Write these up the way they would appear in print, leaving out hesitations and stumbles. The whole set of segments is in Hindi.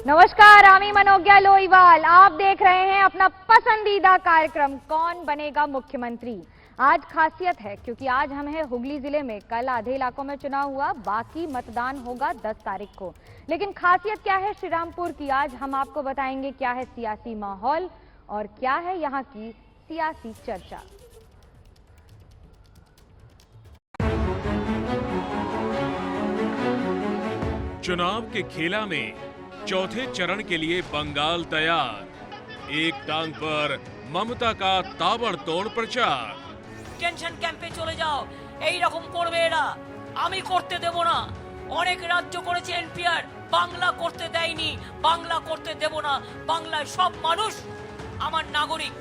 नमस्कार, आमी मनोज्ञा लोईवाल। आप देख रहे हैं अपना पसंदीदा कार्यक्रम कौन बनेगा मुख्यमंत्री। आज खासियत है क्योंकि आज हम हैं हुगली जिले में। कल आधे इलाकों में चुनाव हुआ, बाकी मतदान होगा 10 तारीख को। लेकिन खासियत क्या है श्रीरामपुर की, आज हम आपको बताएंगे क्या है सियासी माहौल और क्या है यहाँ की सियासी चर्चा। चुनाव के खेला में चौथे चरण के लिए बंगाल तैयार। एक टांग पर ममता का ताबड़तोड़ प्रचार। टेंशन कैंपे चले जाओ, এই রকম করবে এরা, আমি করতে দেব না। অনেক রাজ্য করেছে এনপিআর, বাংলা করতে দেয়নি, বাংলা করতে দেব না। বাংলায় সব মানুষ আমার নাগরিক।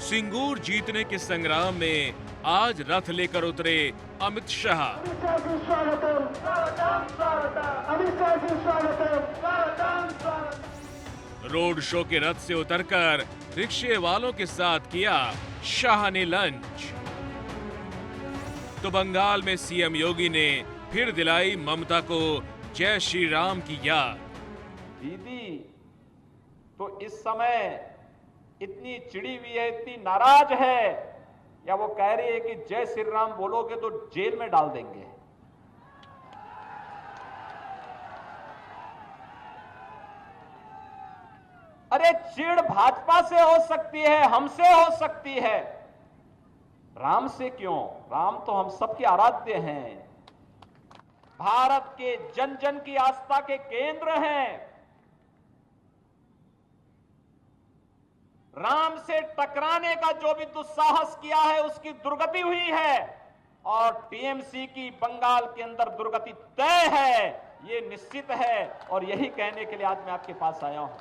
सिंगूर जीतने के संग्राम में आज रथ लेकर उतरे अमित शाह। रोड शो के रथ से उतरकर रिक्शे वालों के साथ किया शाह ने लंच। तो बंगाल में सीएम योगी ने फिर दिलाई ममता को जय श्री राम की याद। दीदी तो इस समय इतनी चिड़ी हुई है, इतनी नाराज है, या वो कह रही है कि जय श्री राम बोलोगे तो जेल में डाल देंगे। अरे चिड़ भाजपा से हो सकती है, हमसे हो सकती है, राम से क्यों? राम तो हम सबके आराध्य हैं, भारत के जन जन की आस्था के केंद्र हैं। राम से टकराने का जो भी दुस्साहस किया है उसकी दुर्गति हुई है, और टीएमसी की बंगाल के अंदर दुर्गति तय है, ये निश्चित है। और यही कहने के लिए आज मैं आपके पास आया हूं।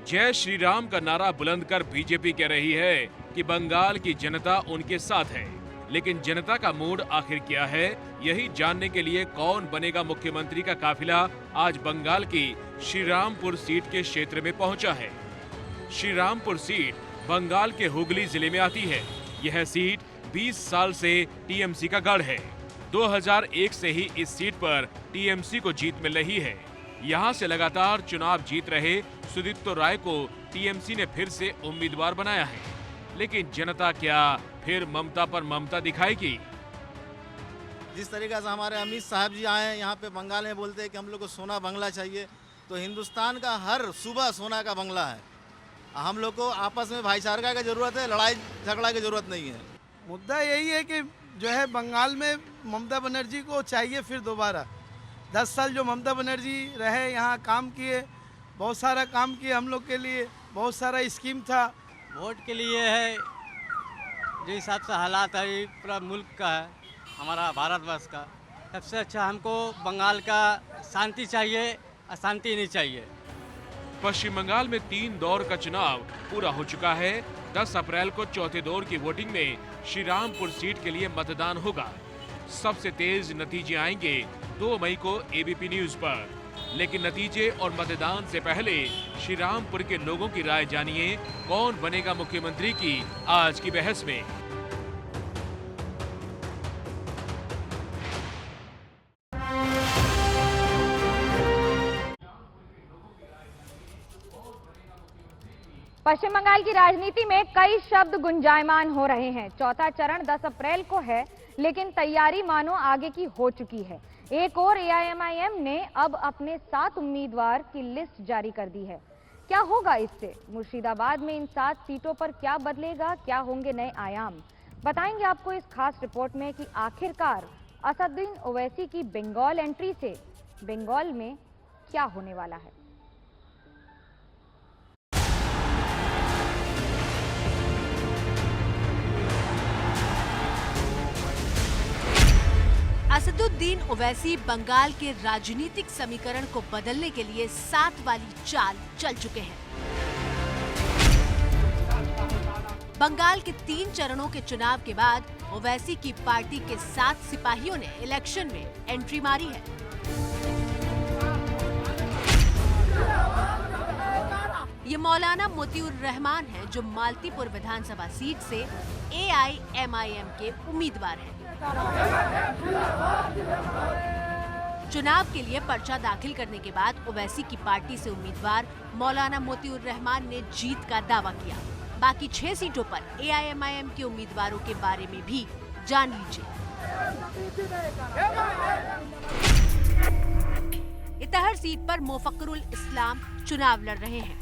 जय श्री राम का नारा बुलंद कर बीजेपी कह रही है कि बंगाल की जनता उनके साथ है, लेकिन जनता का मूड आखिर क्या है, यही जानने के लिए कौन बनेगा मुख्यमंत्री का काफिला आज बंगाल की श्रीरामपुर सीट के क्षेत्र में पहुंचा है। श्रीरामपुर सीट बंगाल के हुगली जिले में आती है। यह सीट 20 साल से टीएमसी का गढ़ है। 2001 से ही इस सीट पर टीएमसी को जीत मिल रही है। यहां से लगातार चुनाव जीत रहे सुदीप्तो राय को टीएमसी ने फिर से उम्मीदवार बनाया है, लेकिन जनता क्या फिर ममता पर ममता दिखाएगी? जिस तरीके से हमारे अमित साहब जी आए यहाँ पे बंगाल में बोलते हैं कि हम लोग को सोना बंगला चाहिए, तो हिंदुस्तान का हर सूबा सोना का बंगला है। हम लोग को आपस में भाईचारा की जरूरत है, लड़ाई झगड़ा की जरूरत नहीं है। मुद्दा यही है कि जो है बंगाल में ममता बनर्जी को चाहिए फिर दोबारा। 10 साल जो ममता बनर्जी रहे यहाँ काम किए, बहुत सारा काम किए हम लोग के लिए, बहुत सारा स्कीम था। वोट के लिए है, जो हिसाब से हालात है ये पूरा मुल्क का है, हमारा भारतवर्ष का। सबसे अच्छा हमको बंगाल का शांति चाहिए, अशांति नहीं चाहिए। पश्चिम बंगाल में 3 दौर का चुनाव पूरा हो चुका है। 10 अप्रैल को चौथे दौर की वोटिंग में श्रीरामपुर सीट के लिए मतदान होगा। सबसे तेज नतीजे आएंगे 2 मई को एबीपी न्यूज पर। लेकिन नतीजे और मतदान से पहले श्रीरामपुर के लोगों की राय जानिए कौन बनेगा मुख्यमंत्री की आज की बहस में। पश्चिम बंगाल की राजनीति में कई शब्द गुंजायमान हो रहे हैं। चौथा चरण 10 अप्रैल को है, लेकिन तैयारी मानो आगे की हो चुकी है। एक और एआईएमआईएम ने अब अपने 7 उम्मीदवार की लिस्ट जारी कर दी है। क्या होगा इससे? मुर्शिदाबाद में इन 7 सीटों पर क्या बदलेगा, क्या होंगे नए आयाम, बताएंगे आपको इस खास रिपोर्ट में कि आखिरकार असदुद्दीन ओवैसी की बंगाल एंट्री से बंगाल में क्या होने वाला है। असदुद्दीन ओवैसी बंगाल के राजनीतिक समीकरण को बदलने के लिए 7 वाली चाल चल चुके हैं। बंगाल के 3 चरणों के चुनाव के बाद ओवैसी की पार्टी के 7 सिपाहियों ने इलेक्शन में एंट्री मारी है। ये मौलाना मोतीउर रहमान हैं, जो मालतीपुर विधानसभा सीट से एआईएमआईएम के उम्मीदवार हैं। चुनाव के लिए पर्चा दाखिल करने के बाद ओवैसी की पार्टी से उम्मीदवार मौलाना मोतीउर रहमान ने जीत का दावा किया। बाकी 6 सीटों पर AIMIM के उम्मीदवारों के बारे में भी जान लीजिए। इतहर सीट पर मोफक्करुल इस्लाम चुनाव लड़ रहे हैं।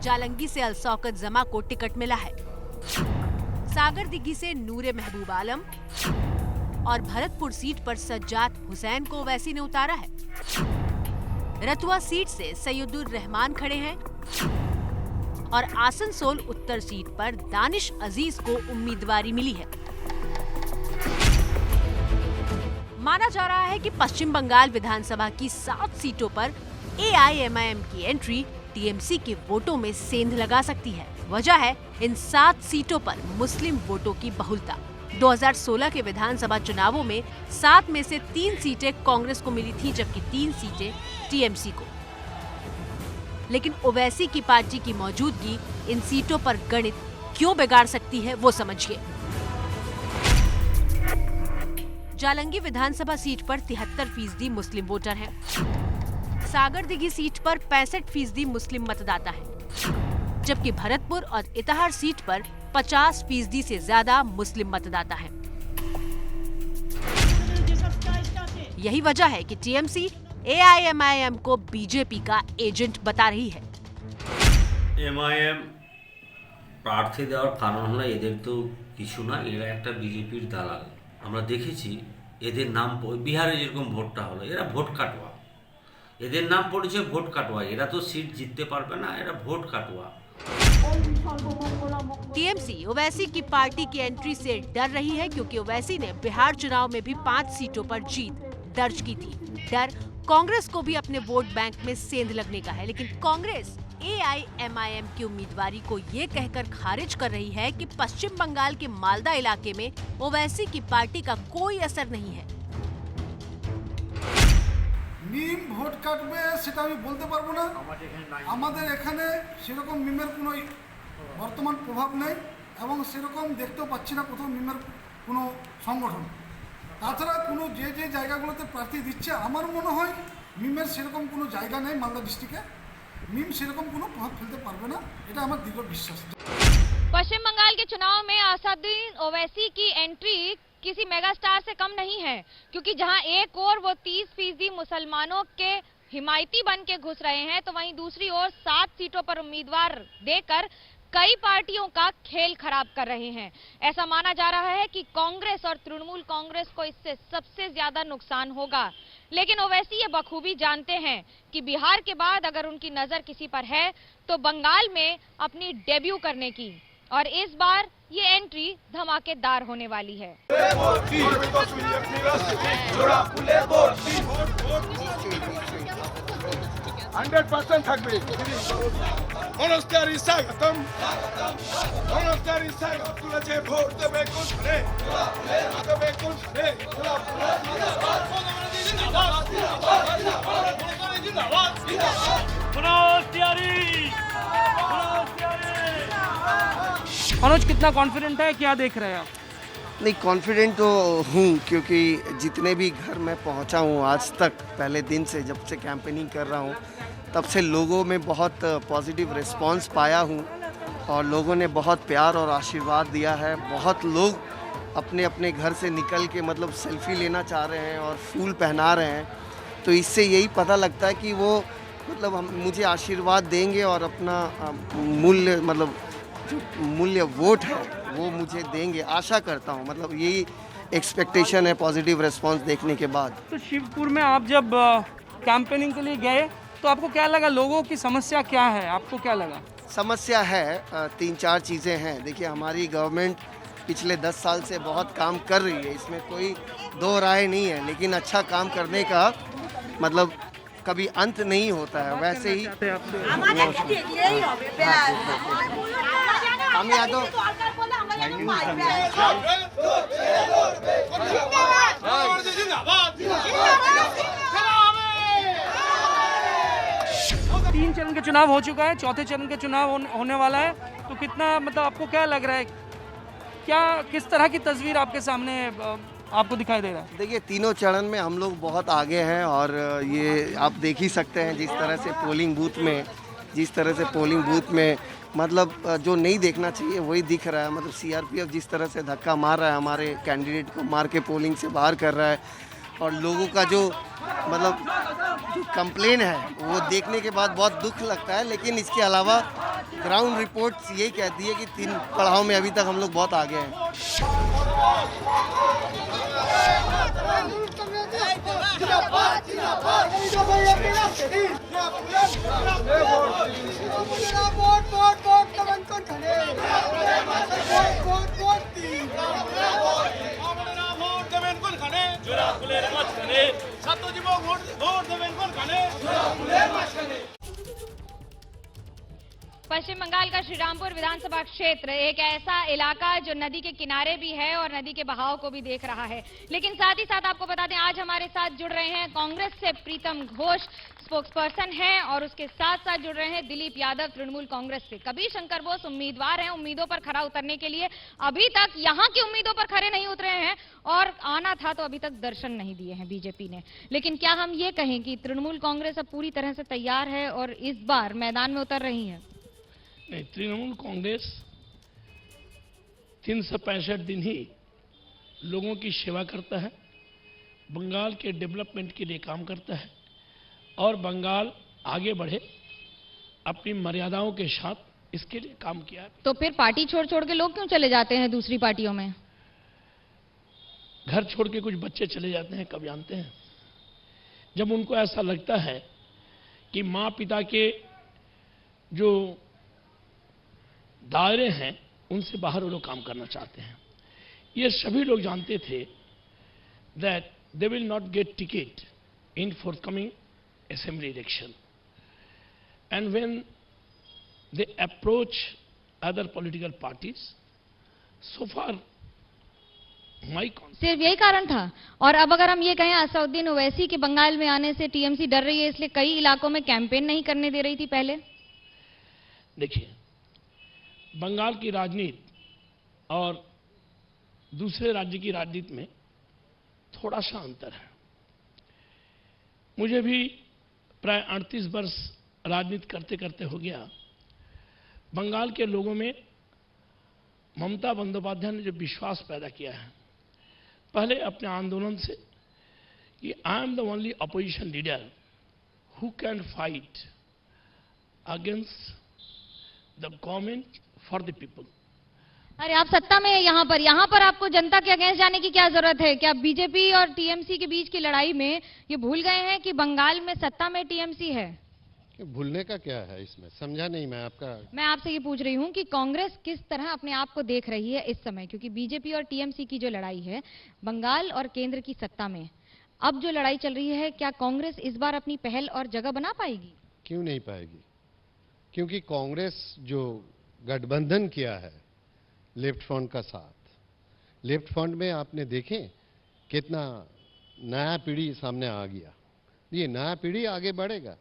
जालंगी से अलसौकत जमा को टिकट मिला है। सागर दिघी से नूरे महबूब आलम और भरतपुर सीट पर सज्जाद हुसैन को ओवैसी ने उतारा है। रतुआ सीट से सैयदुर रहमान खड़े हैं और आसनसोल उत्तर सीट पर दानिश अजीज को उम्मीदवारी मिली है। माना जा रहा है कि पश्चिम बंगाल विधानसभा की 7 सीटों पर AIMIM की एंट्री TMC के वोटों में सेंध लगा सकती है। वजह है इन 7 सीटों पर मुस्लिम वोटों की बहुलता। 2016 के विधानसभा चुनावों में 7 में से 3 सीटें कांग्रेस को मिली थी, जबकि 3 सीटें TMC को। लेकिन ओवैसी की पार्टी की मौजूदगी इन सीटों पर गणित क्यों बिगाड़ सकती है, वो समझिए। जालंगी विधानसभा सीट पर 73% मुस्लिम वोटर हैं। सागर दिघी सीट पर 65% मुस्लिम मतदाता हैं, जबकि भरतपुर और इतहार सीट पर 50% से ज्यादा मुस्लिम मतदाता हैं। यही वजह है कि TMC AIMIM को बीजेपी का एजेंट बता रही है। MIM প্রার্থী দেওয়ার কারণ হলো এদের তো কিছু না, এরা একটা বিজেপির দালাল। আমরা দেখেছি এদের নাম বিহারে যেরকম ভোটটা হলো, এরা ভোট কাটুয়া, এদের নাম পড়েছে ভোট কাটুয়া। এরা তো সিট জিততে পারবে না, এরা ভোট কাটুয়া। TMC ओवैसी की पार्टी की एंट्री से डर रही है, क्योंकि ओवैसी ने बिहार चुनाव में भी 5 सीटों पर जीत दर्ज की थी। डर कांग्रेस को भी अपने वोट बैंक में सेंध लगने का है, लेकिन कांग्रेस AIMIM की उम्मीदवारी को ये कहकर खारिज कर रही है कि पश्चिम बंगाल के मालदा इलाके में ओवैसी की पार्टी का कोई असर नहीं है। মিম ভোট কাটবে সেটা আমি বলতে পারবো না। আমাদের এখানে সেরকম মিমের কোনো বর্তমান প্রভাব নেই এবং সেরকম দেখতেও পাচ্ছি না কোথাও মিমের কোনো সংগঠন। তাছাড়া কোনো যে জায়গাগুলোতে প্রার্থী দিচ্ছে আমার মনে হয় মিমের সেরকম কোনো জায়গা নেই মালদা ডিস্ট্রিক্টে। মিম সেরকম কোনো প্রভাব ফেলতে পারবে না, এটা আমার দৃঢ় বিশ্বাস। पश्चिम बंगाल के चुनाव में असदुद्दीन ओवैसी की एंट्री किसी मेगा स्टार से कम नहीं है, क्योंकि जहां एक ओर वो 30% मुसलमानों के हिमायती बन के घुस रहे हैं, तो वहीं दूसरी ओर 7 सीटों पर उम्मीदवार देकर कई पार्टियों का खेल खराब कर रहे हैं। ऐसा माना जा रहा है कि कांग्रेस और तृणमूल कांग्रेस को इससे सबसे ज्यादा नुकसान होगा। लेकिन ओवैसी ये बखूबी जानते हैं कि बिहार के बाद अगर उनकी नजर किसी पर है तो बंगाल में अपनी डेब्यू करने की, और इस बार ये एंट्री धमाकेदार होने वाली है। 100% থাকবে। তুলেছে ভোট দেবে কোনখানে, দেবে কোনখানে। मनोज, कितना कॉन्फिडेंट है, क्या देख रहे हैं आप? नहीं, कॉन्फिडेंट तो हूँ, क्योंकि जितने भी घर में पहुँचा हूँ आज तक, पहले दिन से जब से कैंपेनिंग कर रहा हूँ तब से लोगों में बहुत पॉजिटिव रिस्पांस पाया हूँ और लोगों ने बहुत प्यार और आशीर्वाद दिया है। बहुत लोग अपने अपने घर से निकल के मतलब सेल्फी लेना चाह रहे हैं और फूल पहना रहे हैं, तो इससे यही पता लगता है कि वो मतलब मुझे आशीर्वाद देंगे और अपना मूल्य मतलब जो मूल्य वोट है वो मुझे देंगे, आशा करता हूँ। मतलब यही एक्सपेक्टेशन है पॉजिटिव रिस्पांस देखने के बाद। तो शिवपुर में आप जब कैंपेनिंग के लिए गए तो आपको क्या लगा, लोगों की समस्या क्या है, आपको क्या लगा? समस्या है 3-4 चीज़ें हैं। देखिए, हमारी गवर्नमेंट पिछले 10 साल से बहुत काम कर रही है, इसमें कोई दो राय नहीं है, लेकिन अच्छा काम करने का मतलब कभी अंत नहीं होता है। वैसे ही हम या तो 3 चरण के चुनाव हो चुका है, 4थे चरण के चुनाव होने वाला है, तो कितना मतलब आपको क्या लग रहा है, क्या किस तरह की तस्वीर आपके सामने आपको दिखाई दे रहा है? देखिए, तीनों चरण में हम लोग बहुत आगे हैं और ये आप देख ही सकते हैं जिस तरह से पोलिंग बूथ में मतलब जो नहीं देखना चाहिए वही दिख रहा है। मतलब सीआरपीएफ जिस तरह से धक्का मार रहा है, हमारे कैंडिडेट को मार के पोलिंग से बाहर कर रहा है, और लोगों का जो मतलब जो कंप्लेन है वो देखने के बाद बहुत दुख लगता है। लेकिन इसके अलावा ग्राउंड रिपोर्ट्स यही कहती है कि 3 पड़ाव में अभी तक हम लोग बहुत आगे हैं। पश्चिम बंगाल का श्रीरामपुर विधानसभा क्षेत्र एक ऐसा इलाका जो नदी के किनारे भी है और नदी के बहाव को भी देख रहा है। लेकिन साथ ही साथ आपको बता दें, आज हमारे साथ जुड़ रहे हैं कांग्रेस से प्रीतम घोष, स्पोक्सपर्सन हैं, और उसके साथ साथ जुड़ रहे हैं दिलीप यादव, तृणमूल कांग्रेस से। कबीर शंकर बोस उम्मीदवार हैं, उम्मीदों पर खरा उतरने के लिए अभी तक यहाँ की उम्मीदों पर खरे नहीं उतरे हैं, और आना था तो अभी तक दर्शन नहीं दिए हैं बीजेपी ने। लेकिन क्या हम ये कहें कि तृणमूल कांग्रेस अब पूरी तरह से तैयार है और इस बार मैदान में उतर रही है? नहीं, तृणमूल कांग्रेस 365 दिन ही लोगों की सेवा करता है, बंगाल के डेवलपमेंट के लिए काम करता है, और बंगाल आगे बढ़े अपनी मर्यादाओं के साथ, इसके लिए काम किया है। तो फिर पार्टी छोड़ छोड़ के लोग क्यों चले जाते हैं दूसरी पार्टियों में? घर छोड़ के कुछ बच्चे चले जाते हैं, कब जानते हैं? जब उनको ऐसा लगता है कि माँ पिता के जो दायरे हैं उनसे बाहर वो लोग काम करना चाहते हैं। ये सभी लोग जानते थे that they will not gate ticket in forthcoming assembly election, and when they approach other political parties, so far my concept, सिर्फ यही कारण था? और अब अगर हम ये कहें असदुद्दीन ओवैसी के बंगाल में आने से टीएमसी डर रही है, इसलिए कई इलाकों में कैंपेन नहीं करने दे रही थी पहले। देखिए, बंगाल की राजनीति और दूसरे राज्य की राजनीति में थोड़ा सा अंतर है। मुझे भी प्राय 38 वर्ष राजनीति करते करते हो गया। बंगाल के लोगों में ममता बंदोपाध्याय ने जो विश्वास पैदा किया है पहले अपने आंदोलन से, कि I am the only opposition leader who can fight against the government for the people. अरे आप सत्ता में है यहाँ पर आपको जनता के अगेंस्ट जाने की क्या जरूरत है? क्या बीजेपी और टीएमसी के बीच की लड़ाई में ये भूल गए हैं कि बंगाल में सत्ता में टीएमसी है? भूलने का क्या है इसमें? समझा नहीं मैं आपका। मैं आपसे ये पूछ रही हूँ कि कांग्रेस किस तरह अपने आप को देख रही है इस समय, क्योंकि बीजेपी और टीएमसी की जो लड़ाई है बंगाल और केंद्र की सत्ता में, अब जो लड़ाई चल रही है, क्या कांग्रेस इस बार अपनी पहल और जगह बना पाएगी? क्यों नहीं पाएगी? क्योंकि कांग्रेस जो गठबंधन किया है लेफ्ट फ्रंट का साथ, लेफ्ट फ्रंट में आपने देखें कितना नया पीढ़ी सामने आ गया। ये नया पीढ़ी आगे बढ़ेगा,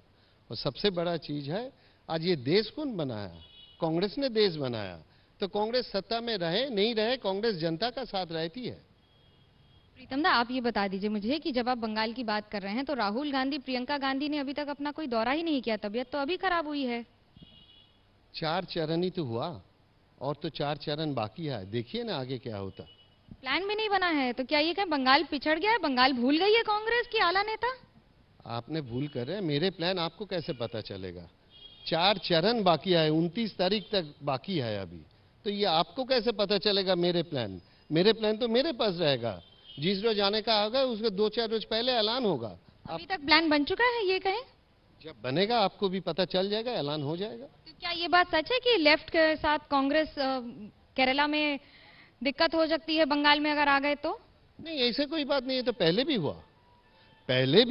और सबसे बड़ा चीज है आज ये देश कौन बनाया? कांग्रेस ने देश बनाया। तो कांग्रेस सत्ता में रहे नहीं रहे, कांग्रेस जनता का साथ रहती है। प्रीतम दा, आप ये बता दीजिए मुझे कि जब आप बंगाल की बात कर रहे हैं तो राहुल गांधी, प्रियंका गांधी ने अभी तक अपना कोई दौरा ही नहीं किया, तबीयत तो अभी खराब हुई है। 4 चरण ही तो हुआ, और तो 4 चरण बाकी है। देखिए ना आगे क्या होता। प्लान भी नहीं बना है, तो क्या ये कहें बंगाल पिछड़ गया है, बंगाल भूल गई है कांग्रेस की आला नेता? आपने भूल कर रहे हैं। मेरे प्लान आपको कैसे पता चलेगा? 4 चरण बाकी है, 29 तारीख तक बाकी है अभी, तो ये आपको कैसे पता चलेगा मेरे प्लान? मेरे प्लान तो मेरे पास रहेगा, जिस रोज आने का होगा उसके 2-4 रोज पहले ऐलान होगा। अभी तक प्लान बन चुका है ये कहें? जब बनेगा आपको भी पता चल जाएगा, ऐलान हो जाएगा। तो क्या ये बात सच है कि लेफ्ट के साथ कांग्रेस केरला में दिक्कत हो सकती है बंगाल में अगर आ गए तो? नहीं, ऐसे कोई बात नहीं है, तो पहले भी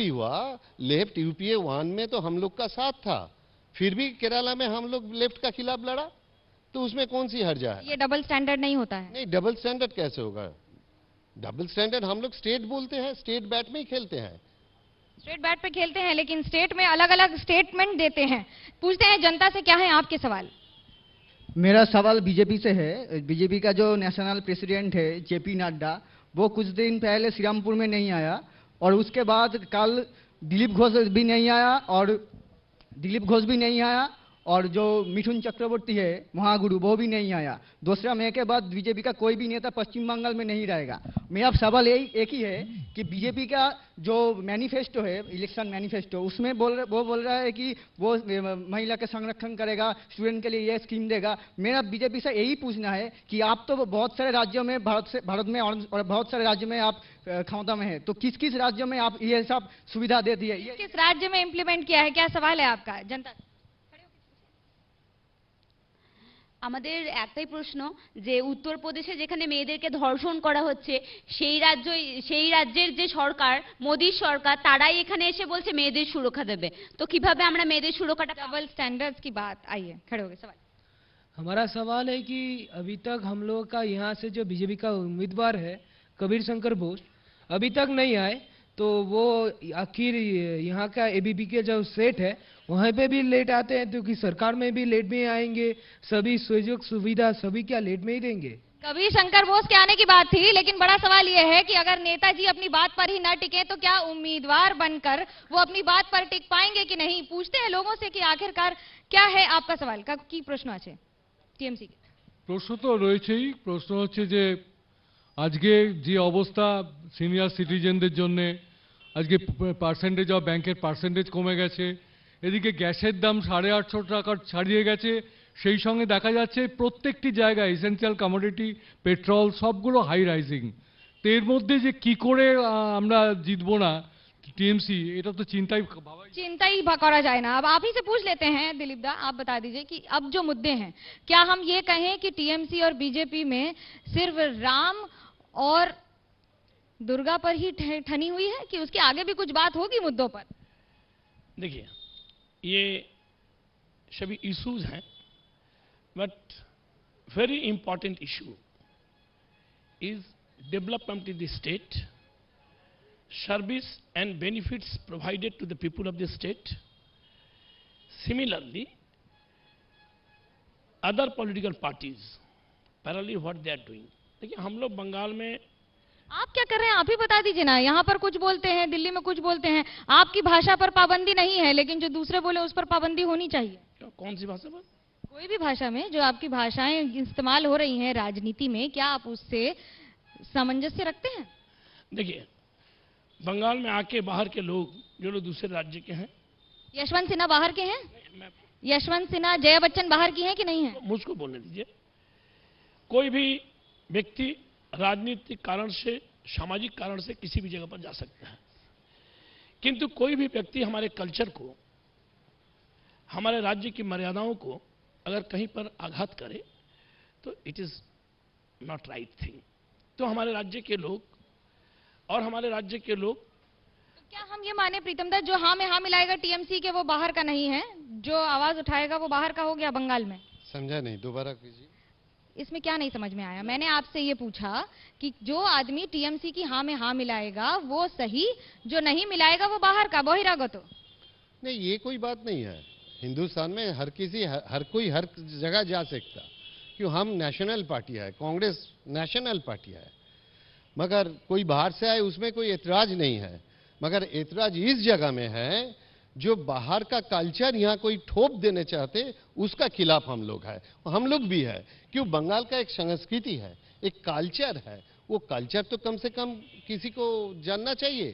हुआ। लेफ्ट यूपीए 1 में तो हम लोग का साथ था, फिर भी केरला में हम लोग लेफ्ट का खिलाफ लड़ा, तो उसमें कौन सी हर्जा है? ये डबल स्टैंडर्ड नहीं होता है? नहीं, डबल स्टैंडर्ड कैसे होगा? डबल स्टैंडर्ड हम लोग स्टेट बोलते हैं, स्टेट बैट में ही खेलते हैं। स्टेट बैट पे खेलते हैं, लेकिन स्टेट में अलग अलग स्टेटमेंट देते हैं। पूछते हैं जनता से, क्या है आपके सवाल? मेरा सवाल बीजेपी से है। बीजेपी का जो नेशनल प्रेसिडेंट है जेपी नड्डा, वो कुछ दिन पहले श्रीरामपुर में नहीं आया, और उसके बाद कल दिलीप घोष भी नहीं आया, और जो मिथुन चक्रवर्ती है महागुरु, वो भी नहीं आया। दूसरा मई के बाद बीजेपी का कोई भी नेता पश्चिम बंगाल में नहीं रहेगा। मेरा सवाल एक ही है कि बीजेपी का जो मैनिफेस्टो है, इलेक्शन मैनिफेस्टो, उसमें वो बोल रहा है कि वो महिला के संरक्षण करेगा, स्टूडेंट के लिए ये स्कीम देगा। मेरा बीजेपी से यही पूछना है कि आप तो बहुत सारे राज्यों में भारत में और बहुत सारे राज्यों में आप क्षमता में है, तो किस किस राज्यों में आप ये सब सुविधा दे दिए, किस राज्य में इम्प्लीमेंट किया है, क्या सवाल है आपका? जनता আমাদের একটাই প্রশ্ন যে উত্তরপ্রদেশে যেখানে মেয়েদেরকে ধর্ষণ করা হচ্ছে সেই রাজ্যের যে সরকার, মোদির সরকার, তারাই এখানে এসে বলছে মেয়েদের সুরক্ষা দেবে। তো কিভাবে আমরা মেয়েদের সুরক্ষাটা? डबल स्टैंडर्ड्स की बात। आइए खड़े हो गए। सवाल हमारा सवाल है कि अभी तक हम लोग का यहाँ से जो बीजेपी का उम्मीदवार है कबीर शंकर बोस अभी तक नहीं आए, तो वो आखिर यहाँ का एबीपी के जो सेट है वहाँ पे भी लेट आते हैं, तो कि सरकार में भी लेट में आएंगे, सभी सुयोग सुविधा सभी क्या लेट में ही देंगे? कबीर शंकर बोस के आने की बात थी, लेकिन बड़ा सवाल यह है कि अगर नेताजी अपनी बात पर ही न टिके तो क्या उम्मीदवार बनकर वो अपनी बात पर टिक पाएंगे कि नहीं? पूछते हैं लोगों से कि आखिरकार क्या है आपका सवाल का की प्रश्न আছে টিএমসি के। প্রশ্ন তো রয়েছেই। প্রশ্ন হচ্ছে যে আজকে যে অবস্থা সিনিয়র সিটিজেনদের জন্য, আজকে পার্সেন্টেজ অফ ব্যাংকের পার্সেন্টেজ কমে গেছে, এদিকে গ্যাসের দাম 850 টাকা ছাড়িয়ে গেছে, সেই সঙ্গে দেখা যাচ্ছে প্রত্যেকটি জায়গায় এসেনশিয়াল কমোডিটি পেট্রোল সবগুলো হাই রাইজিং। তো এর মধ্যে যে কি করে আমরা জিতবো না टीएमसी, এটা তো চিন্তা ही करा जाए ना। अब आप ही से पूछ लेते हैं दिलीप दा, आप बता दीजिए कि अब जो मुद्दे हैं, क्या हम ये कहें कि टीएमसी और बीजेपी में सिर्फ राम और दुर्गा पर ही ठनी हुई है कि उसके आगे भी कुछ बात होगी मुद्दों पर? देखिए, ये सभी इश्यूज हैं, but very important issue is development in the state, service and benefits provided to the people of the state. Similarly, other political parties parallelly what they are doing. देखिए, हम लोग बंगाल में, आप क्या कर रहे हैं आप ही बता दीजिए ना। यहाँ पर कुछ बोलते हैं, दिल्ली में कुछ बोलते हैं, आपकी भाषा पर पाबंदी नहीं है, लेकिन जो दूसरे बोले उस पर पाबंदी होनी चाहिए। कौन सी भाषा पर? कोई भी भाषा में जो आपकी भाषाएं इस्तेमाल हो रही हैं राजनीति में, क्या आप उससे सामंजस्य रखते हैं? देखिए, बंगाल में आके बाहर के लोग, जो लोग दूसरे राज्य के हैं, यशवंत सिन्हा बाहर के हैं? यशवंत सिन्हा, जया बच्चन बाहर की हैं कि नहीं है? मुझको बोलने दीजिए। कोई भी व्यक्ति राजनीतिक कारण से, सामाजिक कारण से किसी भी जगह पर जा सकता है, किंतु कोई भी व्यक्ति हमारे कल्चर को, हमारे राज्य की मर्यादाओं को अगर कहीं पर आघात करे तो it is not right thing. तो हमारे राज्य के लोग और हमारे राज्य के लोग, तो क्या हम ये माने प्रीतम दत्त, जो हाँ में हाँ मिलाएगा टीएमसी के वो बाहर का नहीं है, जो आवाज उठाएगा वो बाहर का हो गया बंगाल में? समझा नहीं, दोबारा कीजिए। इसमें क्या नहीं समझ में आया? मैंने आपसे ये पूछा कि जो आदमी टीएमसी की हाँ में हाँ मिलाएगा वो सही, जो नहीं मिलाएगा वो बाहर का बहिरागत हो। नहीं, ये कोई बात नहीं है। हिंदुस्तान में हर कोई हर जगह जा सकता, क्यों? हम नेशनल पार्टी है, कांग्रेस नेशनल पार्टी है, मगर कोई बाहर से आए उसमें कोई एतराज नहीं है। मगर एतराज इस जगह में है जो बाहर का कल्चर यहाँ कोई ठोप देने चाहते, उसका खिलाफ हम लोग है, हम लोग भी है। क्यों? बंगाल का एक संस्कृति है, एक कल्चर है, वो कल्चर तो कम से कम किसी को जानना चाहिए।